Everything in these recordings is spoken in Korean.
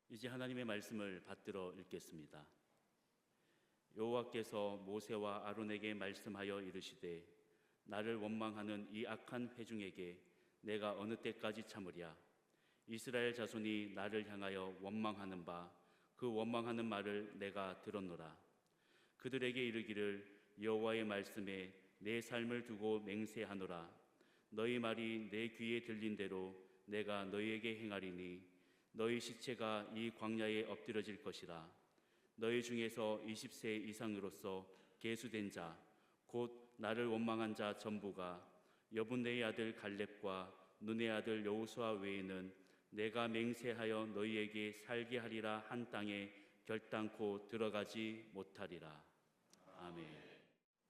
이제 하나님의 말씀을 받들어 읽겠습니다. 여호와께서 모세와 아론에게 말씀하여 이르시되 나를 원망하는 이 악한 회중에게 내가 어느 때까지 참으랴. 이스라엘 자손이 나를 향하여 원망하는 바 그 원망하는 말을 내가 들었노라. 그들에게 이르기를 여호와의 말씀에 내 삶을 두고 맹세하노라. 너희 말이 내 귀에 들린 대로 내가 너희에게 행하리니 너희 시체가 이 광야에 엎드러질 것이라. 너희 중에서 20세 이상으로서 계수된 자 곧 나를 원망한 자 전부가 여분네의 아들 갈렙과 눈의 아들 여호수아 외에는 내가 맹세하여 너희에게 살게 하리라 한 땅에 결단코 들어가지 못하리라. 아멘.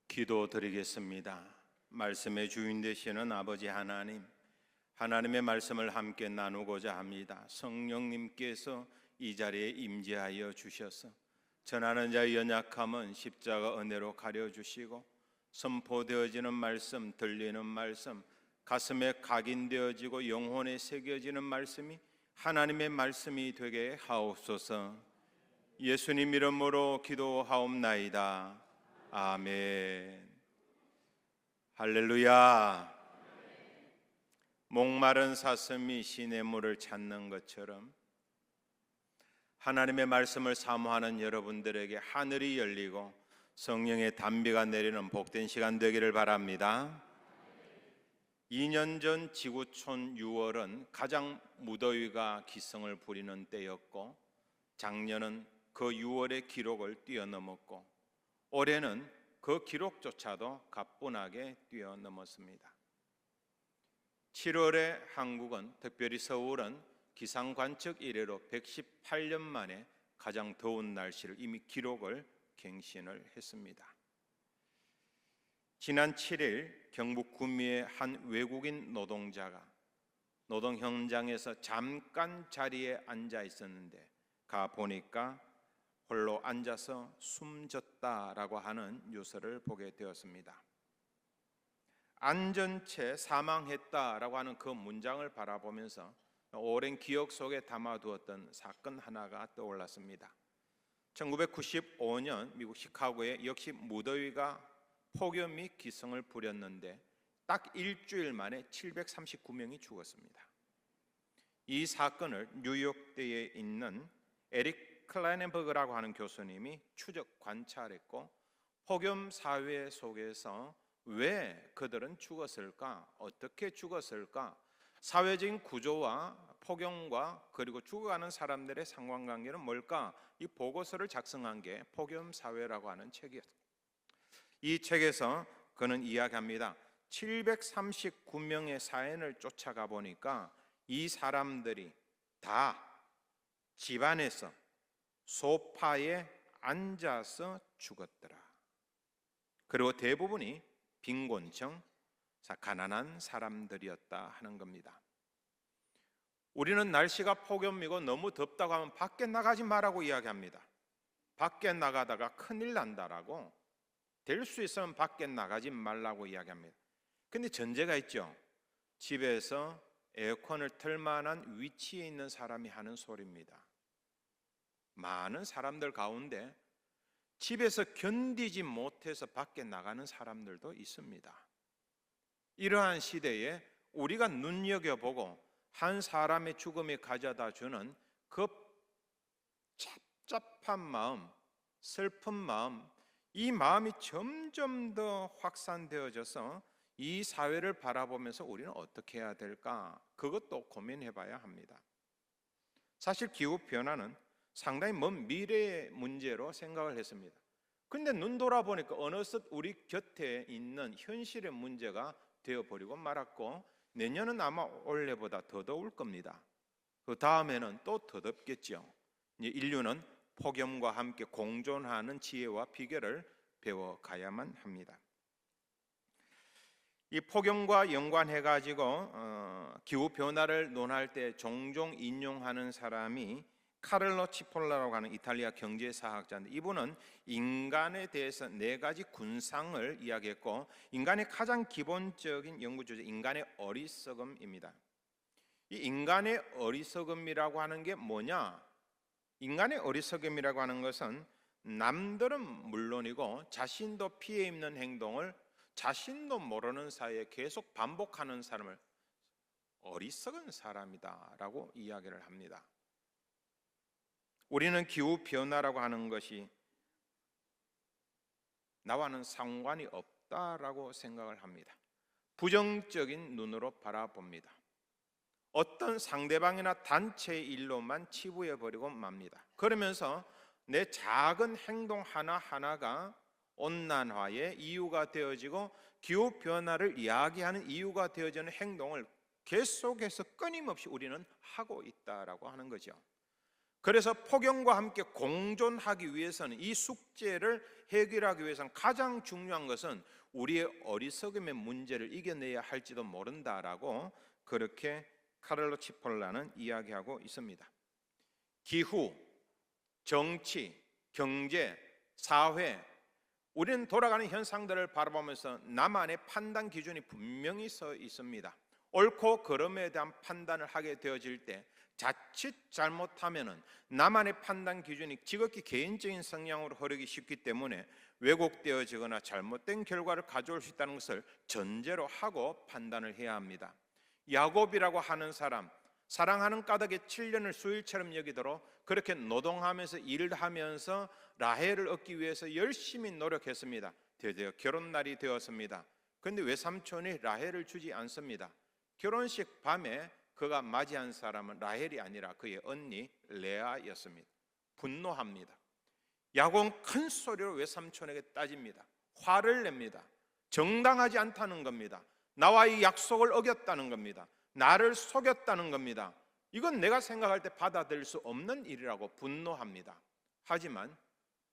기도드리겠습니다. 말씀의 주인 되시는 아버지 하나님, 하나님의 말씀을 함께 나누고자 합니다. 성령님께서 이 자리에 임재하여 주셔서 전하는 자의 연약함은 십자가 은혜로 가려주시고 선포되어지는 말씀, 들리는 말씀, 가슴에 각인되어지고 영혼에 새겨지는 말씀이 하나님의 말씀이 되게 하옵소서. 예수님 이름으로 기도하옵나이다. 아멘. 할렐루야. 목마른 사슴이 시냇물을 찾는 것처럼 하나님의 말씀을 사모하는 여러분들에게 하늘이 열리고 성령의 단비가 내리는 복된 시간 되기를 바랍니다. 2년 전 지구촌 6월은 가장 무더위가 기승을 부리는 때였고 작년은 그 6월의 기록을 뛰어넘었고 올해는 그 기록조차도 가뿐하게 뛰어넘었습니다. 7월에 한국은, 특별히 서울은 기상관측 이래로 118년 만에 가장 더운 날씨를 이미 기록을 갱신을 했습니다. 지난 7일 경북 구미의 한 외국인 노동자가 노동 현장에서 잠깐 자리에 앉아 있었는데 가 보니까 홀로 앉아서 숨졌다라고 하는 뉴스를 보게 되었습니다. 앉은 채 사망했다라고 하는 그 문장을 바라보면서 오랜 기억 속에 담아두었던 사건 하나가 떠올랐습니다. 1995년 미국 시카고에 역시 무더위가 폭염이 기승을 부렸는데 딱 일주일 만에 739명이 죽었습니다. 이 사건을 뉴욕대에 있는 에릭 클라이넨버그라고 하는 교수님이 추적 관찰했고 폭염 사회 속에서 왜 그들은 죽었을까? 어떻게 죽었을까? 사회적인 구조와 폭염과 그리고 죽어가는 사람들의 상관관계는 뭘까? 이 보고서를 작성한 게 폭염 사회라고 하는 책이었습니다. 이 책에서 그는 이야기합니다. 739명의 사연을 쫓아가 보니까 이 사람들이 다 집안에서 소파에 앉아서 죽었더라. 그리고 대부분이 빈곤층, 가난한 사람들이었다 하는 겁니다. 우리는 날씨가 폭염이고 너무 덥다고 하면 밖에 나가지 말라고 이야기합니다. 밖에 나가다가 큰일 난다라고, 될 수 있으면 밖에 나가지 말라고 이야기합니다. 근데 전제가 있죠. 집에서 에어컨을 틀 만한 위치에 있는 사람이 하는 소리입니다. 많은 사람들 가운데 집에서 견디지 못해서 밖에 나가는 사람들도 있습니다. 이러한 시대에 우리가 눈여겨보고 한 사람의 죽음이 가져다 주는 그 찹찹한 마음, 슬픈 마음, 이 마음이 점점 더 확산되어져서 이 사회를 바라보면서 우리는 어떻게 해야 될까? 그것도 고민해 봐야 합니다. 사실 기후변화는 상당히 먼 미래의 문제로 생각을 했습니다. 근데 눈 돌아보니까 어느덧 우리 곁에 있는 현실의 문제가 되어버리고 말았고 내년은 아마 올해보다 더 더울 겁니다. 그 다음에는 또 더 덥겠죠. 이제 인류는 폭염과 함께 공존하는 지혜와 비결을 배워가야만 합니다. 이 폭염과 연관해가지고 기후변화를 논할 때 종종 인용하는 사람이 카를로 치폴라라고 하는 이탈리아 경제사학자인데 이분은 인간에 대해서 4가지 군상을 이야기했고 인간의 가장 기본적인 연구 주제 인간의 어리석음입니다. 이 인간의 어리석음이라고 하는 게 뭐냐? 인간의 어리석음이라고 하는 것은 남들은 물론이고 자신도 피해 입는 행동을 자신도 모르는 사이에 계속 반복하는 사람을 어리석은 사람이다라고 이야기를 합니다. 우리는 기후 변화라고 하는 것이 나와는 상관이 없다라고 생각을 합니다. 부정적인 눈으로 바라봅니다. 어떤 상대방이나 단체의 일로만 치부해 버리고 맙니다. 그러면서 내 작은 행동 하나하나가 온난화의 이유가 되어지고 기후 변화를 이야기하는 이유가 되어지는 행동을 계속해서 끊임없이 우리는 하고 있다라고 하는 거죠. 그래서 폭염과 함께 공존하기 위해서는, 이 숙제를 해결하기 위해서는 가장 중요한 것은 우리의 어리석음의 문제를 이겨내야 할지도 모른다라고 그렇게 카를로 치폴라는 이야기하고 있습니다. 기후, 정치, 경제, 사회, 우리는 돌아가는 현상들을 바라보면서 나만의 판단 기준이 분명히 서 있습니다. 옳고 그름에 대한 판단을 하게 되어질 때 자칫 잘못하면은 나만의 판단 기준이 지극히 개인적인 성향으로 흐르기 쉽기 때문에 왜곡되어지거나 잘못된 결과를 가져올 수 있다는 것을 전제로 하고 판단을 해야 합니다. 야곱이라고 하는 사람, 사랑하는 까닭에 7년을 수일처럼 여기도록 그렇게 노동하면서 일을 하면서 라헬을 얻기 위해서 열심히 노력했습니다. 드디어 결혼날이 되었습니다. 그런데 외삼촌이 라헬을 주지 않습니다. 결혼식 밤에 그가 맞이한 사람은 라헬이 아니라 그의 언니 레아였습니다. 분노합니다. 야곱은 큰 소리로 외삼촌에게 따집니다. 화를 냅니다. 정당하지 않다는 겁니다. 나와의 약속을 어겼다는 겁니다. 나를 속였다는 겁니다. 이건 내가 생각할 때 받아들일 수 없는 일이라고 분노합니다. 하지만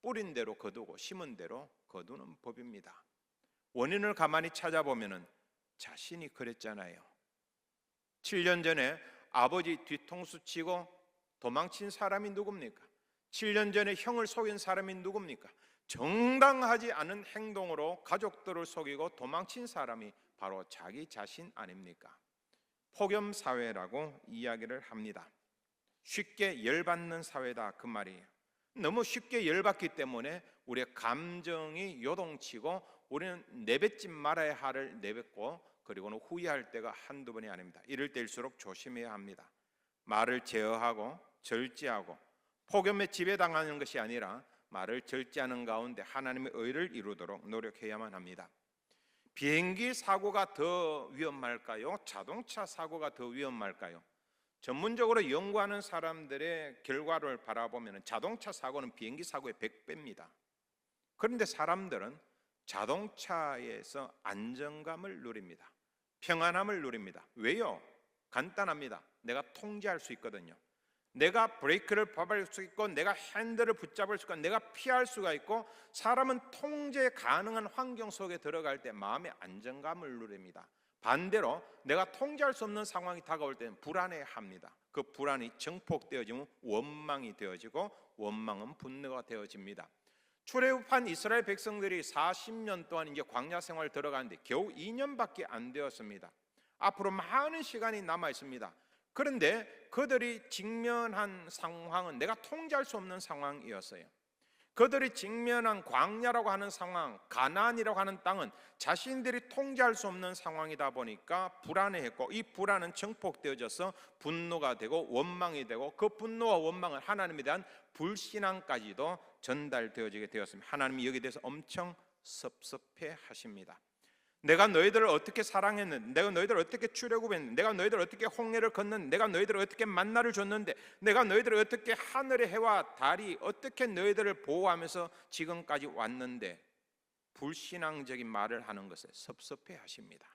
뿌린 대로 거두고 심은 대로 거두는 법입니다. 원인을 가만히 찾아보면 자신이 그랬잖아요. 7년 전에 아버지 뒤통수 치고 도망친 사람이 누굽니까? 7년 전에 형을 속인 사람이 누굽니까? 정당하지 않은 행동으로 가족들을 속이고 도망친 사람이 바로 자기 자신 아닙니까? 폭염 사회라고 이야기를 합니다. 쉽게 열받는 사회다, 그 말이에요. 너무 쉽게 열받기 때문에 우리의 감정이 요동치고 우리는 내뱉지 말아야 할을 내뱉고 그리고는 후회할 때가 한두 번이 아닙니다. 이럴 때일수록 조심해야 합니다. 말을 제어하고 절제하고 폭염에 지배당하는 것이 아니라 말을 절제하는 가운데 하나님의 의를 이루도록 노력해야만 합니다. 비행기 사고가 더 위험할까요? 자동차 사고가 더 위험할까요? 전문적으로 연구하는 사람들의 결과를 바라보면 자동차 사고는 비행기 사고의 100배입니다. 그런데 사람들은 자동차에서 안정감을 누립니다. 평안함을 누립니다. 왜요? 간단합니다. 내가 통제할 수 있거든요. 내가 브레이크를 밟을 수 있고 내가 핸들을 붙잡을 수 있고 내가 피할 수가 있고, 사람은 통제 가능한 환경 속에 들어갈 때 마음의 안정감을 누립니다. 반대로 내가 통제할 수 없는 상황이 다가올 때는 불안해합니다. 그 불안이 증폭되어지면 원망이 되어지고 원망은 분노가 되어집니다. 출애굽한 이스라엘 백성들이 40년 동안 이제 광야 생활 들어가는데 겨우 2년밖에 안 되었습니다. 앞으로 많은 시간이 남아 있습니다. 그런데 그들이 직면한 상황은 내가 통제할 수 없는 상황이었어요. 그들이 직면한 광야라고 하는 상황, 가나안이라고 하는 땅은 자신들이 통제할 수 없는 상황이다 보니까 불안해했고, 이 불안은 증폭되어져서 분노가 되고 원망이 되고, 그 분노와 원망은 하나님에 대한 불신앙까지도 전달되어지게 되었습니다. 하나님이 여기에 대해서 엄청 섭섭해 하십니다. 내가 너희들을 어떻게 사랑했는데, 내가 너희들을 어떻게 출애굽했는데, 내가 너희들을 어떻게 홍해를 걷는데, 내가 너희들을 어떻게 만나를 줬는데, 내가 너희들을 어떻게 하늘의 해와 달이 어떻게 너희들을 보호하면서 지금까지 왔는데 불신앙적인 말을 하는 것에 섭섭해 하십니다.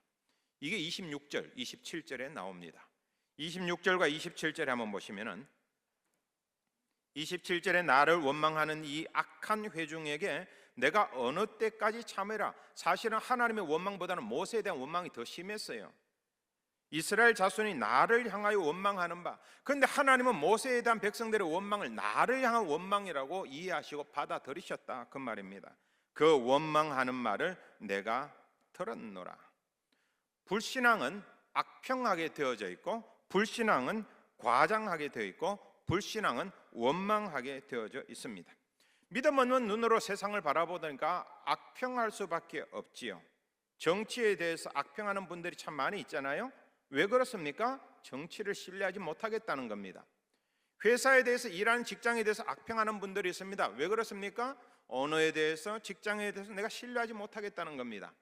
이게 26절, 27절에 나옵니다. 26절과 27절에 한번 보시면은 27절에 나를 원망하는 이 악한 회중에게 내가 어느 때까지 참으라. 사실은 하나님의 원망보다는 모세에 대한 원망이 더 심했어요. 이스라엘 자손이 나를 향하여 원망하는 바, 그런데 하나님은 모세에 대한 백성들의 원망을 나를 향한 원망이라고 이해하시고 받아들이셨다, 그 말입니다. 그 원망하는 말을 내가 들었노라. 불신앙은 악평하게 되어져 있고, 불신앙은 과장하게 되어 있고, 불신앙은 원망하게 되어져 있습니다. 믿음 없는 눈으로 세상을 바라보니까 악평할 수밖에 없지요. 정치에 대해서 악평하는 분들이 참 많이 있잖아요. 왜 그렇습니까? 정치를 신뢰하지 못하겠다는 겁니다. 회사에 대해서, 일하는 직장에 대해서 악평하는 분들이 있습니다. 왜 그렇습니까? 언어에 대해서, 직장에 대해서 내가 신뢰하지 못하겠다는 겁니다.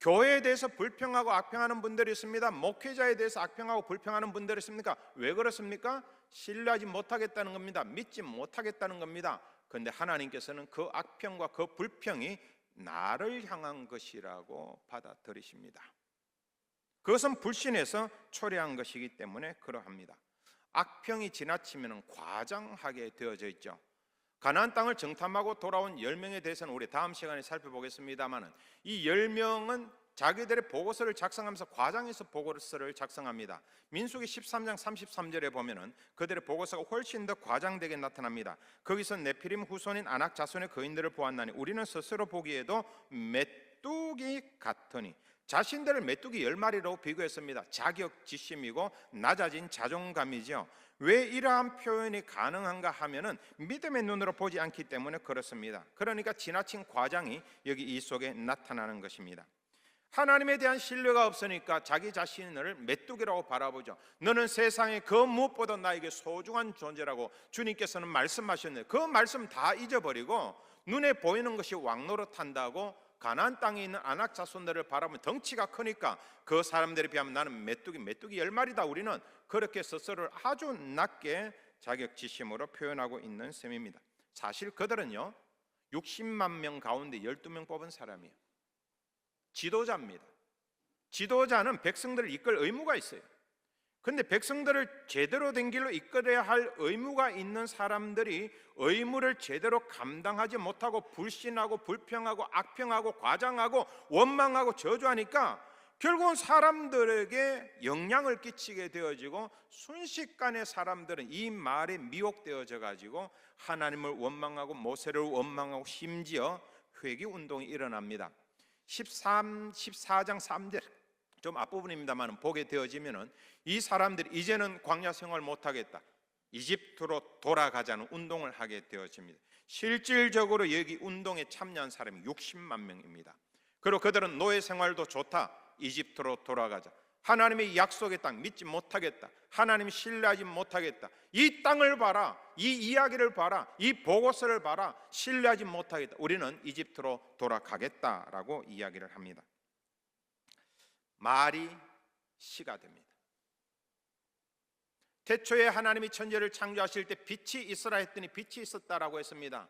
교회에 대해서 불평하고 악평하는 분들이 있습니다. 목회자에 대해서 악평하고 불평하는 분들이 있습니까? 왜 그렇습니까? 신뢰하지 못하겠다는 겁니다. 믿지 못하겠다는 겁니다. 그런데 하나님께서는 그 악평과 그 불평이 나를 향한 것이라고 받아들이십니다. 그것은 불신에서 초래한 것이기 때문에 그러합니다. 악평이 지나치면 과장하게 되어져 있죠. 가나안 땅을 정탐하고 돌아온 10명에 대해서는 우리 다음 시간에 살펴보겠습니다만, 이 10명은 자기들의 보고서를 작성하면서 과장해서 보고서를 작성합니다. 민수기 13장 33절에 보면은 그들의 보고서가 훨씬 더 과장되게 나타납니다. 거기서 네피림 후손인 아낙 자손의 거인들을 보았나니 우리는 스스로 보기에도 메뚜기 같으니, 자신들을 메뚜기 10마리로 비교했습니다. 자격지심이고 낮아진 자존감이죠. 왜 이러한 표현이 가능한가 하면은 믿음의 눈으로 보지 않기 때문에 그렇습니다. 그러니까 지나친 과장이 여기 이 속에 나타나는 것입니다. 하나님에 대한 신뢰가 없으니까 자기 자신을 메뚜기라고 바라보죠. 너는 세상에 그 무엇보다 나에게 소중한 존재라고 주님께서는 말씀하셨는데 그 말씀 다 잊어버리고 눈에 보이는 것이 왕노릇한다고 가나안 땅에 있는 아낙 자손들을 바라보면 덩치가 크니까 그 사람들에 비하면 나는 메뚜기 10마리다. 우리는 그렇게 스스로를 아주 낮게 자격지심으로 표현하고 있는 셈입니다. 사실 그들은요 60만 명 가운데 12명 뽑은 사람이에요. 지도자입니다. 지도자는 백성들을 이끌 의무가 있어요. 그런데 백성들을 제대로 된 길로 이끌어야 할 의무가 있는 사람들이 의무를 제대로 감당하지 못하고 불신하고 불평하고 악평하고 과장하고 원망하고 저주하니까 결국은 사람들에게 영향을 끼치게 되어지고 순식간에 사람들은 이 말에 미혹되어져 가지고 하나님을 원망하고 모세를 원망하고 심지어 회개운동이 일어납니다. 14장 3절 좀 앞부분입니다만 보게 되어지면은 이 사람들이 이제는 광야 생활 못하겠다, 이집트로 돌아가자는 운동을 하게 되어집니다. 실질적으로 여기 운동에 참여한 사람이 60만 명입니다. 그리고 그들은 노예 생활도 좋다, 이집트로 돌아가자, 하나님의 약속의 땅 믿지 못하겠다, 하나님 신뢰하지 못하겠다, 이 땅을 봐라, 이 이야기를 봐라, 이 보고서를 봐라, 신뢰하지 못하겠다, 우리는 이집트로 돌아가겠다라고 이야기를 합니다. 말이 시가 됩니다. 태초에 하나님이 천지를 창조하실 때 빛이 있으라 했더니 빛이 있었다라고 했습니다.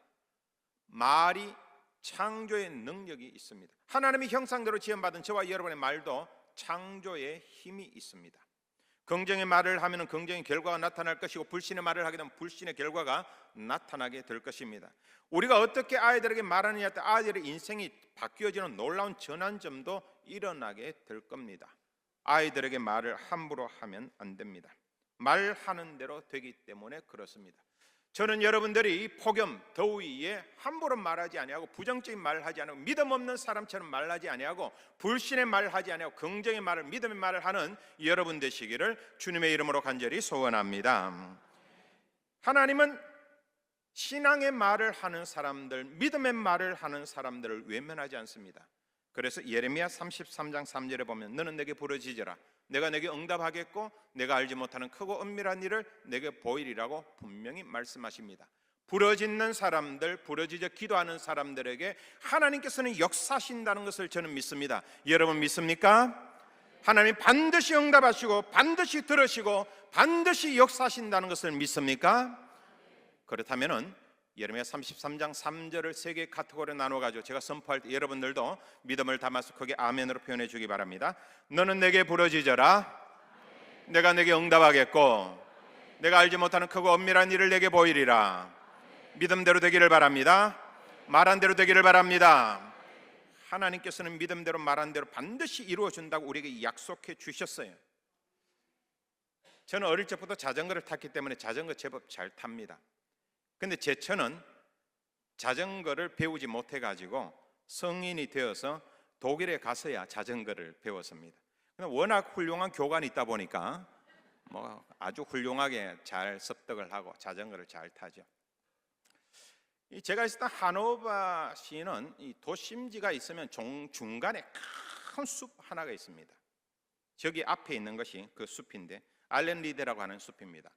말이 창조의 능력이 있습니다. 하나님의 형상대로 지음받은 저와 여러분의 말도 창조의 힘이 있습니다. 긍정의 말을 하면 긍정의 결과가 나타날 것이고 불신의 말을 하게 되면 불신의 결과가 나타나게 될 것입니다. 우리가 어떻게 아이들에게 말하느냐에 따라 아이들의 인생이 바뀌어지는 놀라운 전환점도 일어나게 될 겁니다. 아이들에게 말을 함부로 하면 안 됩니다. 말하는 대로 되기 때문에 그렇습니다. 저는 여러분들이 이 폭염, 더위에 함부로 말하지 아니하고 부정적인 말을 하지 않고 믿음 없는 사람처럼 말하지 아니하고 불신의 말을 하지 아니하고 긍정의 말을, 믿음의 말을 하는 여러분 되시기를 주님의 이름으로 간절히 소원합니다. 하나님은 신앙의 말을 하는 사람들, 믿음의 말을 하는 사람들을 외면하지 않습니다. 그래서 예레미야 33장 3절에 보면 너는 내게 부르짖으라, 내가 내게 응답하겠고 내가 알지 못하는 크고 은밀한 일을 내게 보이리라고 분명히 말씀하십니다. 부르짖는 사람들, 부르짖어 기도하는 사람들에게 하나님께서는 역사하신다는 것을 저는 믿습니다. 여러분 믿습니까? 하나님 반드시 응답하시고 반드시 들으시고 반드시 역사하신다는 것을 믿습니까? 그렇다면은 예레미야 33장 3절을 세 개의 카테고리로 나눠가지고 제가 선포할 때 여러분들도 믿음을 담아서 크게 아멘으로 표현해 주기 바랍니다. 너는 내게 부르짖어라, 내가 내게 응답하겠고 내가 알지 못하는 크고 엄밀한 일을 내게 보이리라. 믿음대로 되기를 바랍니다. 말한 대로 되기를 바랍니다. 하나님께서는 믿음대로 말한 대로 반드시 이루어준다고 우리에게 약속해 주셨어요. 저는 어릴 적부터 자전거를 탔기 때문에 자전거 제법 잘 탑니다. 근데 제 처는 자전거를 배우지 못해가지고 성인이 되어서 독일에 가서야 자전거를 배웠습니다. 워낙 훌륭한 교관이 있다 보니까 뭐 아주 훌륭하게 잘 습득을 하고 자전거를 잘 타죠. 제가 있었던 하노버시는 이 도심지가 있으면 중간에 큰 숲 하나가 있습니다. 저기 앞에 있는 것이 그 숲인데 아일랜드 리드라고 하는 숲입니다.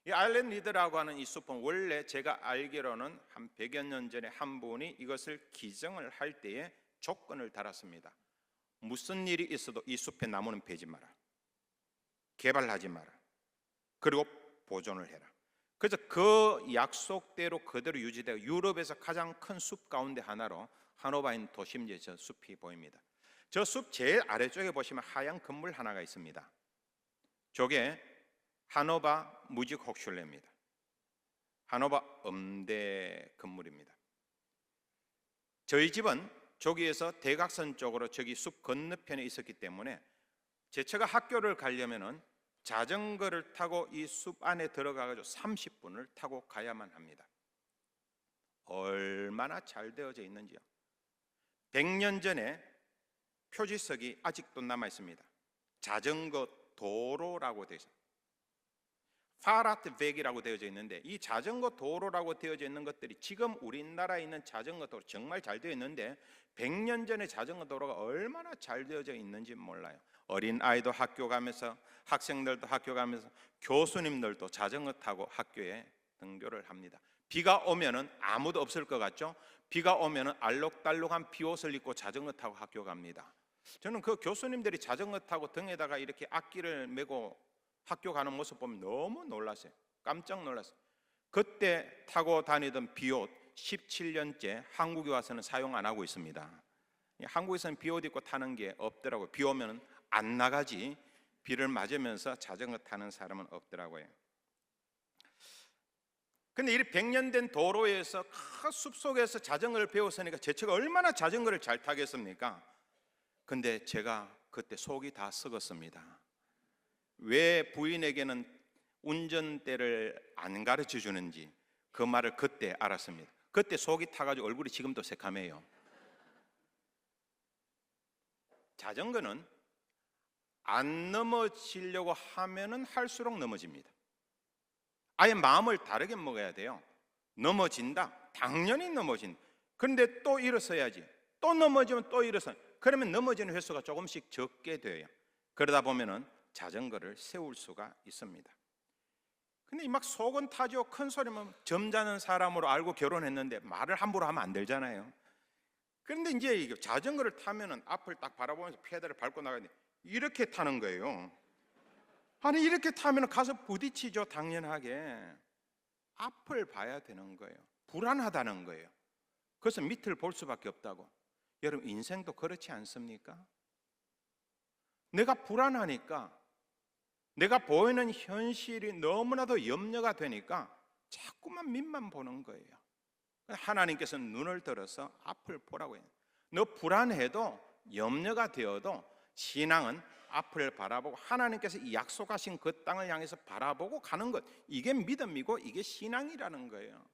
이 아일랜드 리드라고 하는 이 숲은 원래 제가 알기로는 한 100여 년 전에 한 분이 이것을 기증을 할 때에 조건을 달았습니다. 무슨 일이 있어도 이 숲의 나무는 베지 마라, 개발하지 마라, 그리고 보존을 해라. 그래서 그 약속대로 그대로 유지되고 유럽에서 가장 큰 숲 가운데 하나로 하노바인 도심지의 저 숲이 보입니다. 저 숲 제일 아래쪽에 보시면 하얀 건물 하나가 있습니다. 저게 하노바 무지크호chschulle입니다. 하노바 음대 건물입니다. 저희 집은 저기에서 대각선 쪽으로 저기 숲 건너편에 있었기 때문에 제가 학교를 가려면은 자전거를 타고 이 숲 안에 들어가가지고 30분을 타고 가야만 합니다. 얼마나 잘 되어져 있는지요. 100년 전에 표지석이 아직도 남아 있습니다. 자전거 도로라고 되어 있습니다. 파라트백이라고 되어져 있는데 이 자전거 도로라고 되어져 있는 것들이 지금 우리나라에 있는 자전거 도로 정말 잘 되어 있는데 100년 전에 자전거 도로가 얼마나 잘 되어져 있는지 몰라요. 어린 아이도 학교 가면서 학생들도 학교 가면서 교수님들도 자전거 타고 학교에 등교를 합니다. 비가 오면은 아무도 없을 것 같죠? 비가 오면은 알록달록한 비옷을 입고 자전거 타고 학교 갑니다. 저는 그 교수님들이 자전거 타고 등에다가 이렇게 악기를 메고 학교 가는 모습 보면 너무 놀랐어요. 깜짝 놀랐어요. 그때 타고 다니던 비옷 17년째 한국에 와서는 사용 안 하고 있습니다. 한국에서는 비옷 입고 타는 게 없더라고요. 비 오면 안 나가지 비를 맞으면서 자전거 타는 사람은 없더라고요. 근데 이 100년 된 도로에서 큰 숲속에서 자전거를 배웠으니까 제가 얼마나 자전거를 잘 타겠습니까? 근데 제가 그때 속이 다 썩었습니다. 왜 부인에게는 운전대를 안 가르쳐 주는지 그 말을 그때 알았습니다. 그때 속이 타가지고 얼굴이 지금도 새카매요. 자전거는 안 넘어지려고 하면은 할수록 넘어집니다. 아예 마음을 다르게 먹어야 돼요. 넘어진다, 당연히 넘어진다. 그런데 또 일어서야지. 또 넘어지면 또 일어서. 그러면 넘어지는 횟수가 조금씩 적게 돼요. 그러다 보면은 자전거를 세울 수가 있습니다. 근데 막 속은 타죠. 큰 소리면 점잖은 사람으로 알고 결혼했는데 말을 함부로 하면 안 되잖아요. 그런데 이제 자전거를 타면은 앞을 딱 바라보면서 페달을 밟고 나가는데 이렇게 타는 거예요. 아니 이렇게 타면 가서 부딪히죠. 당연하게 앞을 봐야 되는 거예요. 불안하다는 거예요. 그래서 밑을 볼 수밖에 없다고. 여러분 인생도 그렇지 않습니까? 내가 불안하니까 내가 보이는 현실이 너무나도 염려가 되니까 자꾸만 밑만 보는 거예요. 하나님께서는 눈을 들어서 앞을 보라고 해요. 너 불안해도 염려가 되어도 신앙은 앞을 바라보고 하나님께서 약속하신 그 땅을 향해서 바라보고 가는 것, 이게 믿음이고 이게 신앙이라는 거예요.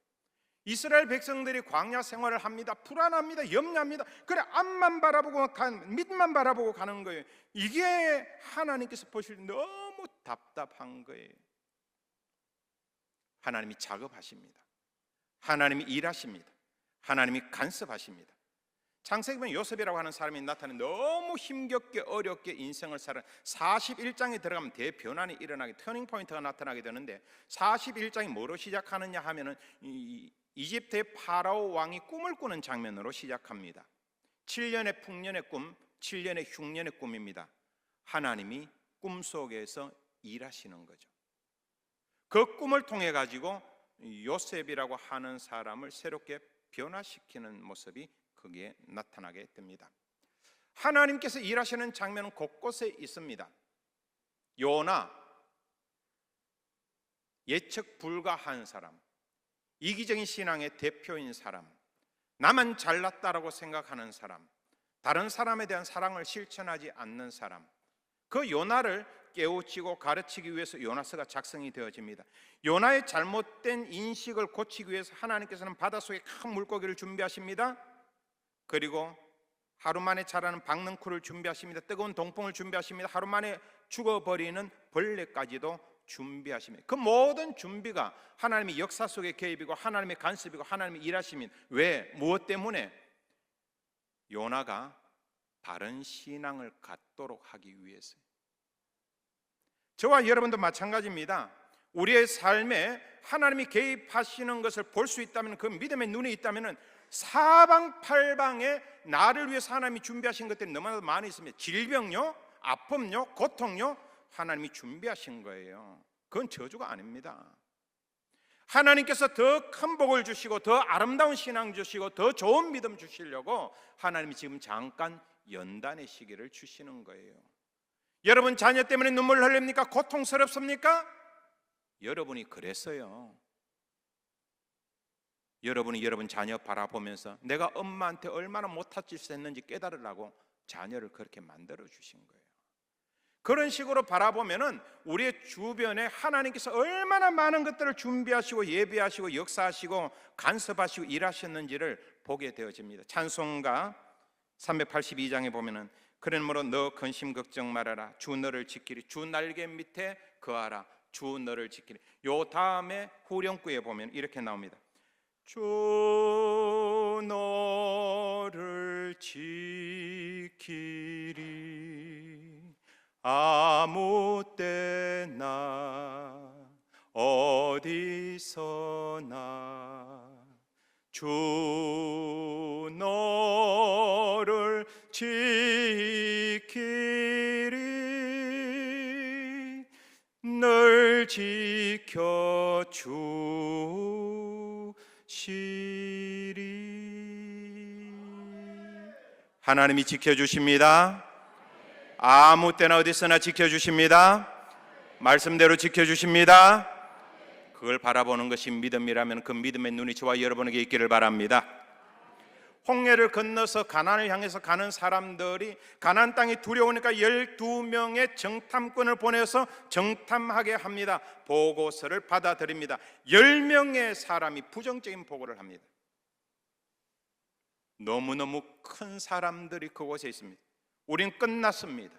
이스라엘 백성들이 광야 생활을 합니다. 불안합니다. 염려합니다. 그래 앞만 바라보고 밑만 바라보고 가는 거예요. 이게 하나님께서 보실 때 너무 답답한 거예요. 하나님이 작업하십니다. 하나님이 일하십니다. 하나님이 간섭하십니다. 창세기 보면 요셉이라고 하는 사람이 나타나는 너무 힘겹게 어렵게 인생을 살아 41장에 들어가면 대변환이 일어나게 터닝 포인트가 나타나게 되는데 41장이 뭐로 시작하느냐 하면은 이집트의 파라오 왕이 꿈을 꾸는 장면으로 시작합니다. 7년의 풍년의 꿈, 7년의 흉년의 꿈입니다. 하나님이 꿈속에서 일하시는 거죠. 그 꿈을 통해 가지고 요셉이라고 하는 사람을 새롭게 변화시키는 모습이 거기에 나타나게 됩니다. 하나님께서 일하시는 장면은 곳곳에 있습니다. 요나, 예측 불가한 사람, 이기적인 신앙의 대표인 사람, 나만 잘났다라고 생각하는 사람, 다른 사람에 대한 사랑을 실천하지 않는 사람, 그 요나를 깨우치고 가르치기 위해서 요나서가 작성이 되어집니다. 요나의 잘못된 인식을 고치기 위해서 하나님께서는 바닷속에 큰 물고기를 준비하십니다. 그리고 하루 만에 자라는 박능쿨을 준비하십니다. 뜨거운 동풍을 준비하십니다. 하루 만에 죽어버리는 벌레까지도 준비하시면, 그 모든 준비가 하나님의 역사 속의 개입이고 하나님의 간섭이고 하나님의 일하심인, 왜? 무엇 때문에? 요나가 바른 신앙을 갖도록 하기 위해서. 저와 여러분도 마찬가지입니다. 우리의 삶에 하나님이 개입하시는 것을 볼 수 있다면, 그 믿음의 눈이 있다면, 사방팔방에 나를 위해서 하나님이 준비하신 것들이 너무나도 많이 있습니다. 질병요, 아픔요, 고통요, 하나님이 준비하신 거예요. 그건 저주가 아닙니다. 하나님께서 더 큰 복을 주시고 더 아름다운 신앙 주시고 더 좋은 믿음 주시려고 하나님이 지금 잠깐 연단의 시기를 주시는 거예요. 여러분 자녀 때문에 눈물 흘립니까? 고통스럽습니까? 여러분이 그랬어요. 여러분이 여러분 자녀 바라보면서 내가 엄마한테 얼마나 못할 짓을 했는지 깨달으라고 자녀를 그렇게 만들어 주신 거예요. 그런 식으로 바라보면은 우리의 주변에 하나님께서 얼마나 많은 것들을 준비하시고 예비하시고 역사하시고 간섭하시고 일하셨는지를 보게 되어집니다. 찬송가 382장에 보면은 그러므로 너 근심 걱정 말아라, 주 너를 지키리, 주 날개 밑에 거하라, 주 너를 지키리. 요 다음에 후렴구에 보면 이렇게 나옵니다. 주 너를 지키리, 아무 때나 어디서나 주 너를 지키리, 늘 지켜주시리. 하나님이 지켜주십니다. 아무 때나 어디서나 지켜주십니다. 말씀대로 지켜주십니다. 그걸 바라보는 것이 믿음이라면 그 믿음의 눈이 저와 여러분에게 있기를 바랍니다. 홍해를 건너서 가나안을 향해서 가는 사람들이 가나안 땅이 두려우니까 12명의 정탐꾼을 보내서 정탐하게 합니다. 보고서를 받아들입니다. 10명의 사람이 부정적인 보고를 합니다. 너무너무 큰 사람들이 그곳에 있습니다. 우린 끝났습니다.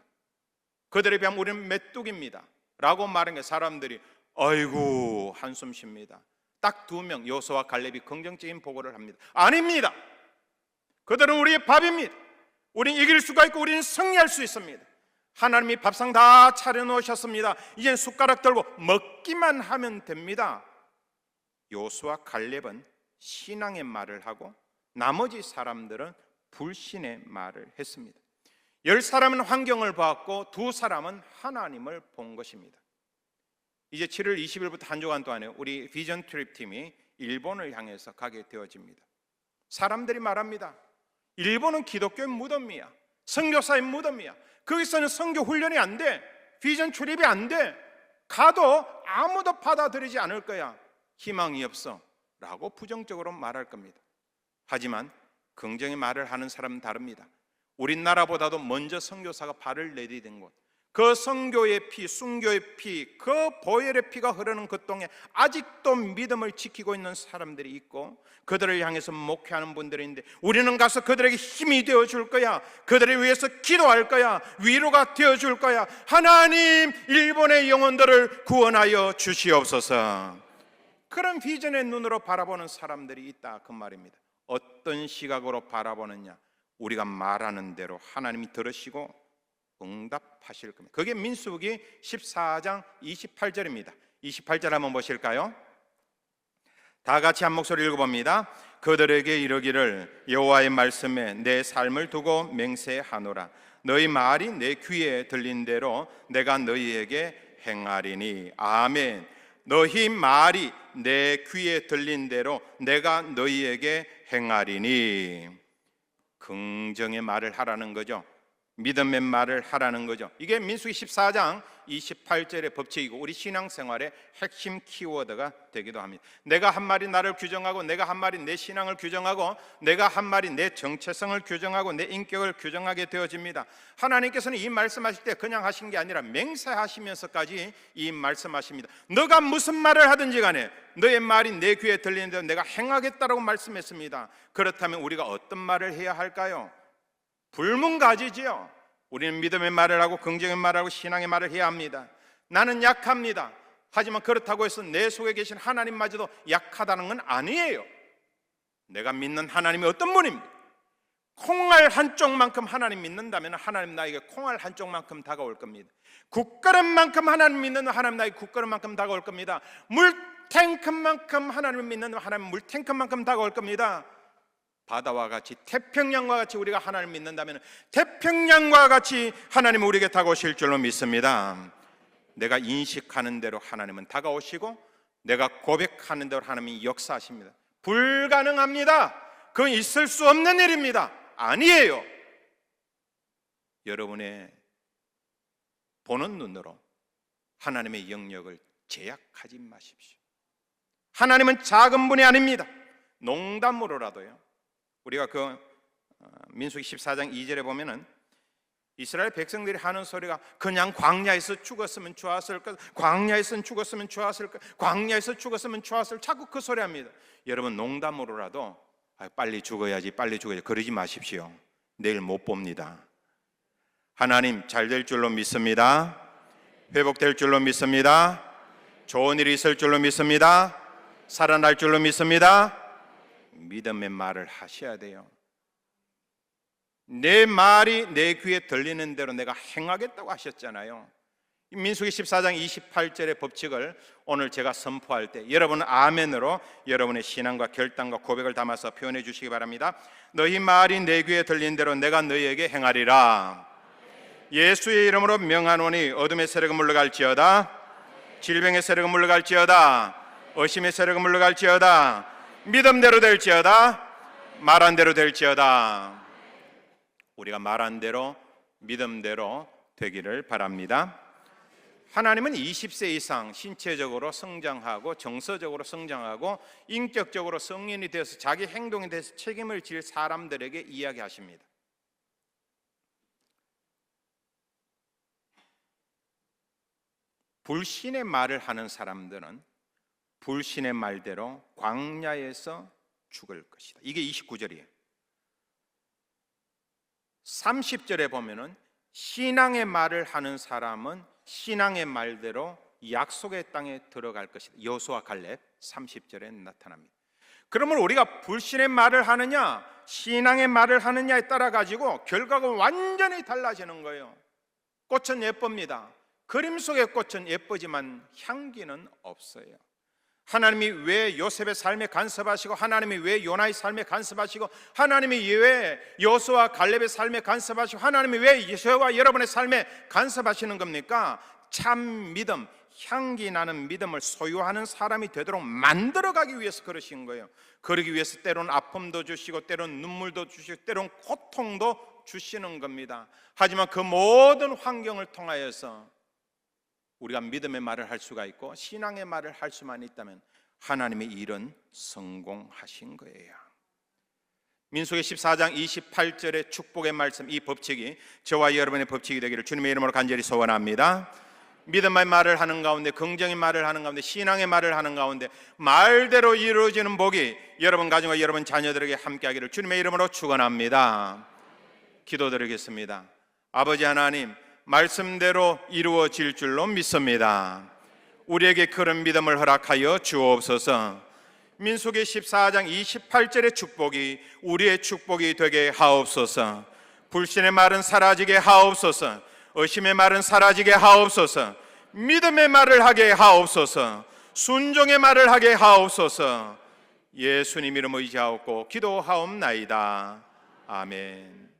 그들에 비하면 우리는 메뚜기입니다 라고 말한 게 사람들이 아이고 한숨 쉽니다. 딱 2명 여호수아와 갈렙이 긍정적인 보고를 합니다. 아닙니다. 그들은 우리의 밥입니다. 우린 이길 수가 있고 우리는 승리할 수 있습니다. 하나님이 밥상 다 차려놓으셨습니다. 이젠 숟가락 들고 먹기만 하면 됩니다. 여호수아와 갈렙은 신앙의 말을 하고 나머지 사람들은 불신의 말을 했습니다. 10사람은 환경을 보았고 2사람은 하나님을 본 것입니다. 이제 7월 20일부터 한 주간 동안에 우리 비전 트립 팀이 일본을 향해서 가게 되어집니다. 사람들이 말합니다. 일본은 기독교의 무덤이야, 선교사의 무덤이야, 거기서는 선교 훈련이 안 돼, 비전 출입이 안 돼, 가도 아무도 받아들이지 않을 거야, 희망이 없어 라고 부정적으로 말할 겁니다. 하지만 긍정의 말을 하는 사람은 다릅니다. 우리나라보다도 먼저 선교사가 발을 내디딘 곳, 그 선교의 피, 순교의 피, 그 보혈의 피가 흐르는 그 땅에 아직도 믿음을 지키고 있는 사람들이 있고 그들을 향해서 목회하는 분들이 있는데 우리는 가서 그들에게 힘이 되어줄 거야, 그들을 위해서 기도할 거야, 위로가 되어줄 거야. 하나님, 일본의 영혼들을 구원하여 주시옵소서. 그런 비전의 눈으로 바라보는 사람들이 있다, 그 말입니다. 어떤 시각으로 바라보느냐, 우리가 말하는 대로 하나님이 들으시고 응답하실 겁니다. 그게 민수기 14장 28절입니다 28절 한번 보실까요? 다 같이 한 목소리 읽어봅니다. 그들에게 이르기를 여호와의 말씀에 내 삶을 두고 맹세하노라. 너희 말이 내 귀에 들린 대로 내가 너희에게 행하리니. 아멘. 너희 말이 내 귀에 들린 대로 내가 너희에게 행하리니. 긍정의 말을 하라는 거죠. 믿음의 말을 하라는 거죠. 이게 민수기 14장 28절의 법칙이고 우리 신앙생활의 핵심 키워드가 되기도 합니다. 내가 한 말이 나를 규정하고, 내가 한 말이 내 신앙을 규정하고, 내가 한 말이 내 정체성을 규정하고 내 인격을 규정하게 되어집니다. 하나님께서는 이 말씀하실 때 그냥 하신 게 아니라 맹세하시면서까지 이 말씀하십니다. 너가 무슨 말을 하든지 간에 너의 말이 내 귀에 들리는 대로 내가 행하겠다라고 말씀했습니다. 그렇다면 우리가 어떤 말을 해야 할까요? 불문가지지요. 우리는 믿음의 말을 하고 긍정의 말을 하고 신앙의 말을 해야 합니다. 나는 약합니다. 하지만 그렇다고 해서 내 속에 계신 하나님마저도 약하다는 건 아니에요. 내가 믿는 하나님이 어떤 분입니까? 콩알 한 쪽만큼 하나님 믿는다면 하나님 나에게 콩알 한 쪽만큼 다가올 겁니다. 국그릇만큼 하나님 믿는 하나님 나에게 국그릇만큼 다가올 겁니다. 물탱크만큼 하나님을 믿는 하나님 물탱크만큼 다가올 겁니다. 바다와 같이 태평양과 같이 우리가 하나님을 믿는다면 태평양과 같이 하나님은 우리에게 다가오실 줄로 믿습니다. 내가 인식하는 대로 하나님은 다가오시고 내가 고백하는 대로 하나님이 역사하십니다. 불가능합니다. 그건 있을 수 없는 일입니다. 아니에요. 여러분의 보는 눈으로 하나님의 영역을 제약하지 마십시오. 하나님은 작은 분이 아닙니다. 농담으로라도요. 우리가 민수기 14장 2절에 보면은 이스라엘 백성들이 하는 소리가 그냥 광야에서 죽었으면 좋았을 것, 광야에서 죽었으면 좋았을 것, 광야에서 죽었으면 좋았을 것, 자꾸 그 소리 합니다. 여러분 농담으로라도 빨리 죽어야지 그러지 마십시오. 내일 못 봅니다. 하나님 잘 될 줄로 믿습니다. 회복될 줄로 믿습니다. 좋은 일이 있을 줄로 믿습니다. 살아날 줄로 믿습니다. 믿음의 말을 하셔야 돼요. 내 말이 내 귀에 들리는 대로 내가 행하겠다고 하셨잖아요. 민수기 14장 28절의 법칙을 오늘 제가 선포할 때 여러분은 아멘으로 여러분의 신앙과 결단과 고백을 담아서 표현해 주시기 바랍니다. 너희 말이 내 귀에 들리는 대로 내가 너희에게 행하리라. 예수의 이름으로 명하노니 어둠의 세력은 물러갈지어다, 질병의 세력은 물러갈지어다, 의심의 세력은 물러갈지어다, 믿음대로 될지어다, 말한 대로 될지어다. 우리가 말한 대로 믿음대로 되기를 바랍니다. 하나님은 20세 이상 신체적으로 성장하고 정서적으로 성장하고 인격적으로 성인이 되어서 자기 행동에 대해서 책임을 질 사람들에게 이야기하십니다. 불신의 말을 하는 사람들은 불신의 말대로 광야에서 죽을 것이다. 이게 29절이에요. 30절에 보면은 신앙의 말을 하는 사람은 신앙의 말대로 약속의 땅에 들어갈 것이다. 여호수아 갈렙 30절에 나타납니다. 그러면 우리가 불신의 말을 하느냐 신앙의 말을 하느냐에 따라 가지고 결과가 완전히 달라지는 거예요. 꽃은 예쁩니다. 그림 속의 꽃은 예쁘지만 향기는 없어요. 하나님이 왜 요셉의 삶에 간섭하시고 하나님이 왜 요나의 삶에 간섭하시고 하나님이 왜 여호수아 갈렙의 삶에 간섭하시고 하나님이 왜 저와 여러분의 삶에 간섭하시는 겁니까? 참 믿음, 향기 나는 믿음을 소유하는 사람이 되도록 만들어가기 위해서 그러신 거예요. 그러기 위해서 때론 아픔도 주시고 때론 눈물도 주시고 때론 고통도 주시는 겁니다. 하지만 그 모든 환경을 통하여서 우리가 믿음의 말을 할 수가 있고 신앙의 말을 할 수만 있다면 하나님의 일은 성공하신 거예요. 민수기 14장 28절의 축복의 말씀, 이 법칙이 저와 여러분의 법칙이 되기를 주님의 이름으로 간절히 소원합니다. 믿음의 말을 하는 가운데, 긍정의 말을 하는 가운데, 신앙의 말을 하는 가운데 말대로 이루어지는 복이 여러분 가정과 여러분 자녀들에게 함께하기를 주님의 이름으로 축원합니다. 기도드리겠습니다. 아버지 하나님, 말씀대로 이루어질 줄로 믿습니다. 우리에게 그런 믿음을 허락하여 주옵소서. 민수기 14장 28절의 축복이 우리의 축복이 되게 하옵소서. 불신의 말은 사라지게 하옵소서. 의심의 말은 사라지게 하옵소서. 믿음의 말을 하게 하옵소서. 순종의 말을 하게 하옵소서. 예수님 이름 의지하옵고 기도하옵나이다. 아멘.